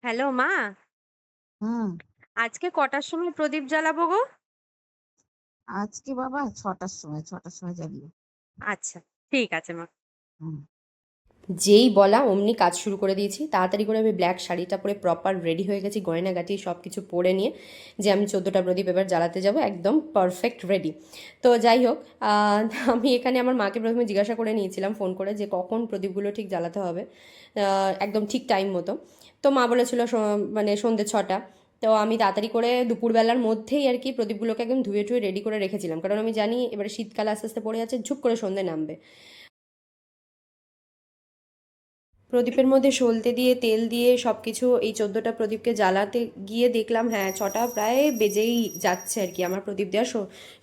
Hello মা, হুম, আজকে কটার সময় প্রদীপ জ্বালাবো গো? আজকে বাবা ৬টার সময় জ্বালিয়ে। আচ্ছা, ঠিক আছে মা। হুম। যেই বলা অমনি কাজ শুরু করে দিয়েছি। তাড়াতাড়ি করে আমি ব্ল্যাক শাড়িটা পরে প্রপার রেডি হয়ে গেছি, গয়নাগাটি সব কিছু পরে নিয়ে, যে আমি 14টা প্রদীপ এবার জ্বালাতে যাব, একদম পারফেক্ট রেডি। তো যাই হোক, আমি এখানে আমার মাকে প্রথমে জিজ্ঞাসা করে নিয়েছিলাম ফোন করে যে কখন প্রদীপগুলো ঠিক জ্বালাতে হবে, একদম ঠিক টাইম মতো। তো মা বলেছিল মানে সন্ধ্যে 6টা। তো আমি তাড়াতাড়ি করে দুপুরবেলার মধ্যেই আর কি প্রদীপগুলোকে একদম ধুয়ে টুয়ে রেডি করে রেখেছিলাম, কারণ আমি জানি এবারে শীতকাল আস্তে আস্তে পড়ে যাচ্ছে, ঝুপ করে সন্ধে নামবে। প্রদীপের মধ্যে সলতে দিয়ে তেল দিয়ে সব কিছু এই 14টা প্রদীপকে জ্বালাতে গিয়ে দেখলাম হ্যাঁ 6টা প্রায় বেজেই যাচ্ছে আর কি, আমার প্রদীপ দেওয়ার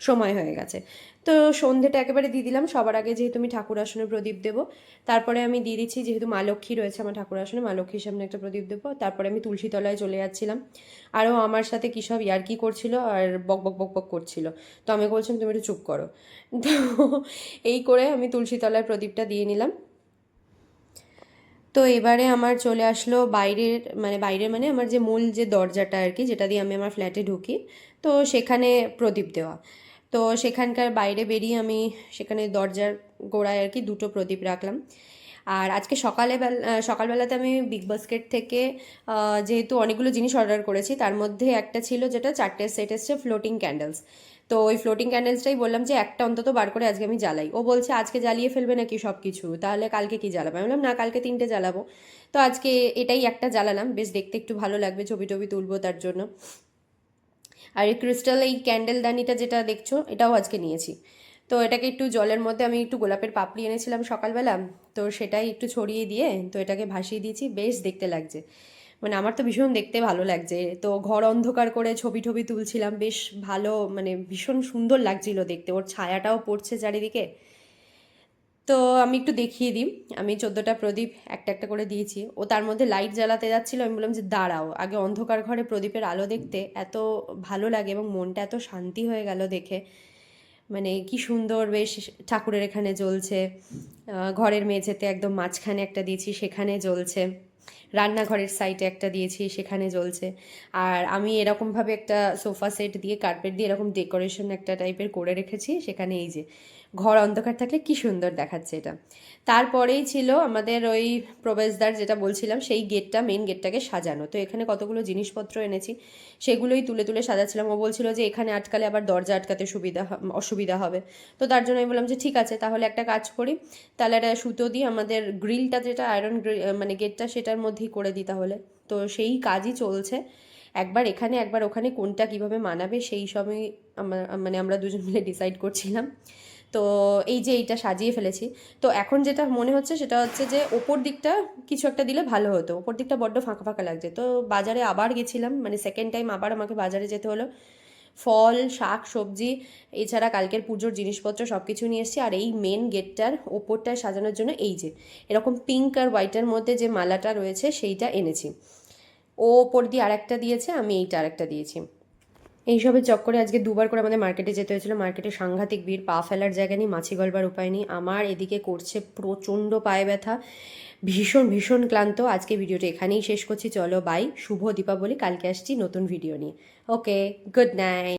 সময় হয়ে গেছে। তো সন্ধেটা একেবারে দিয়ে দিলাম সবার আগে, যেহেতু আমি ঠাকুর আসনে প্রদীপ দেবো। তারপরে আমি দিয়ে দিচ্ছি, যেহেতু মা লক্ষ্মী রয়েছে আমার ঠাকুর আসনে, মা লক্ষ্মীর সামনে একটা প্রদীপ দেবো। তারপরে আমি তুলসী তলায় চলে যাচ্ছিলাম। আরও আমার সাথে কী সব ইয়ার্কি করছিল আর বক বক বক বক করছিল। তো আমি বলছিলাম তুমি একটু চুপ করো। তো এই করে আমি তুলসী তলায় প্রদীপটা দিয়ে নিলাম। তো এবারে আমার চলে আসলো বাইরের মানে আমার যে মূল যে দরজাটা আর কি, যেটা দিয়ে আমি আমার ফ্ল্যাটে ঢুকি, তো সেখানে প্রদীপ দেওয়া। তো সেখানকার বাইরে বেরিয়ে আমি সেখানে দরজার গোড়ায় আর কি দুটো প্রদীপ রাখলাম। আর আজকে সকালবেলাতে আমি বিগ বাস্কেট থেকে যেহেতু অনেকগুলো জিনিস অর্ডার করেছি, তার মধ্যে একটা ছিল যেটা 4টে সেট এসছে ফ্লোটিং ক্যান্ডেলস। তো ওই ফ্লোটিং ক্যান্ডেলসটাই বললাম যে একটা অন্তত বার করে আজকে আমি জ্বালাই। ও বলছে আজকে জ্বালিয়ে ফেলবে নাকি সব কিছু, তাহলে কালকে কি জ্বালাবে? আমি বললাম না, কালকে 3টে জ্বালাবো। তো আজকে এটাই একটা জ্বালালাম, বেশ দেখতে একটু ভালো লাগবে, ছবি টবি তুলবো তার জন্য। আর এই ক্রিস্টাল এই ক্যান্ডেল দানিটা যেটা দেখছো, এটাও আজকে নিয়েছি। তো এটাকে একটু জলের মধ্যে, আমি একটু গোলাপের পাপড়ি এনেছিলাম সকালবেলা, তো সেটাই একটু ছড়িয়ে দিয়ে তো এটাকে ভাসিয়ে দিয়েছি, বেশ দেখতে লাগছে। মানে আমার তো ভীষণ দেখতে ভালো লাগছে। তো ঘর অন্ধকার করে ছবি টবি তুলছিলাম, বেশ ভালো, মানে ভীষণ সুন্দর লাগছিল দেখতে, ওর ছায়াটাও পড়ছে চারিদিকে। তো আমি একটু দেখিয়ে দিই, আমি 14টা প্রদীপ একটা একটা করে দিয়েছি। ও তার মধ্যে লাইট জ্বালাতে যাচ্ছিল, আমি বললাম যে দাঁড়াও, আগে অন্ধকার ঘরে প্রদীপের আলো দেখতে এত ভালো লাগে এবং মনটা এত শান্তি হয়ে গেল দেখে। মানে কি সুন্দর বেশ ঠাকুরের এখানে জ্বলছে, ঘরের মেঝেতে একদম মাঝখানে একটা দিয়েছি সেখানে জ্বলছে, রান্নাঘরের সাইডে একটা দিয়েছি সেখানে জ্বলছে। আর আমি এরকমভাবে একটা সোফা সেট দিয়ে কার্পেট দিয়ে এরকম ডেকোরেশন একটা টাইপের করে রেখেছি সেখানে, এই যে ঘর অন্ধকার থাকলে কি সুন্দর দেখাচ্ছে এটা। তারপরেই ছিল আমাদের ওই প্রবেশদ্বার যেটা বলছিলাম, সেই গেটটা, মেন গেটটাকে সাজানো। তো এখানে কতগুলো জিনিসপত্র এনেছি, সেগুলোই তুলে তুলে সাজাচ্ছিলাম। ও বলছিল যে এখানে আটকালে আবার দরজা আটকাতে অসুবিধা হবে। তো তার জন্য আমি বললাম যে ঠিক আছে, তাহলে একটা কাজ করি, তাহলে একটা সুতো দিয়ে আমাদের গ্রিলটা যেটা আয়রন মানে গেটটা, সেটার মধ্যেই করে দিই তাহলে। তো সেই কাজই চলছে, একবার এখানে একবার ওখানে কোনটা কিভাবে মানাবে সেই সবই মানে আমরা দুজন মিলে ডিসাইড করছিলাম। তো এই যে এইটা সাজিয়ে ফেলেছি। তো এখন যেটা মনে হচ্ছে সেটা হচ্ছে যে ওপর দিকটা কিছু একটা দিলে ভালো হতো, ওপর দিকটা বড্ড ফাঁকা ফাঁকা লাগছে। তো বাজারে আবার গেছিলাম, মানে সেকেন্ড টাইম আবার আমাকে বাজারে যেতে হলো। ফল, শাক, সবজি, এছাড়া কালকের পুজোর জিনিসপত্র সব কিছু নিয়ে এসেছি। আর এই মেন গেটটার ওপরটায় সাজানোর জন্য এই যে এরকম পিঙ্ক আর হোয়াইটের মধ্যে যে মালাটা রয়েছে সেইটা এনেছি। ও ওপর দিয়ে আরেকটা দিয়েছে, আমি এইটা আরেকটা দিয়েছি। এইসবের চক্করে আজকে দুবার করে আমাদের মার্কেটে যেতে হয়েছিল। মার্কেটে সাংঘাতিক ভিড়, পা ফেলার জায়গা নেই, মাছি গলবার উপায় নেই। আমার এদিকে করছে প্রচণ্ড পায়ে ব্যথা, ভীষণ ভীষণ ক্লান্ত। আজকে ভিডিওটা এখানেই শেষ করছি, চলো বাই, শুভ দীপাবলি, কালকে আসছি নতুন ভিডিও নিয়ে। ওকে, গুড নাইট।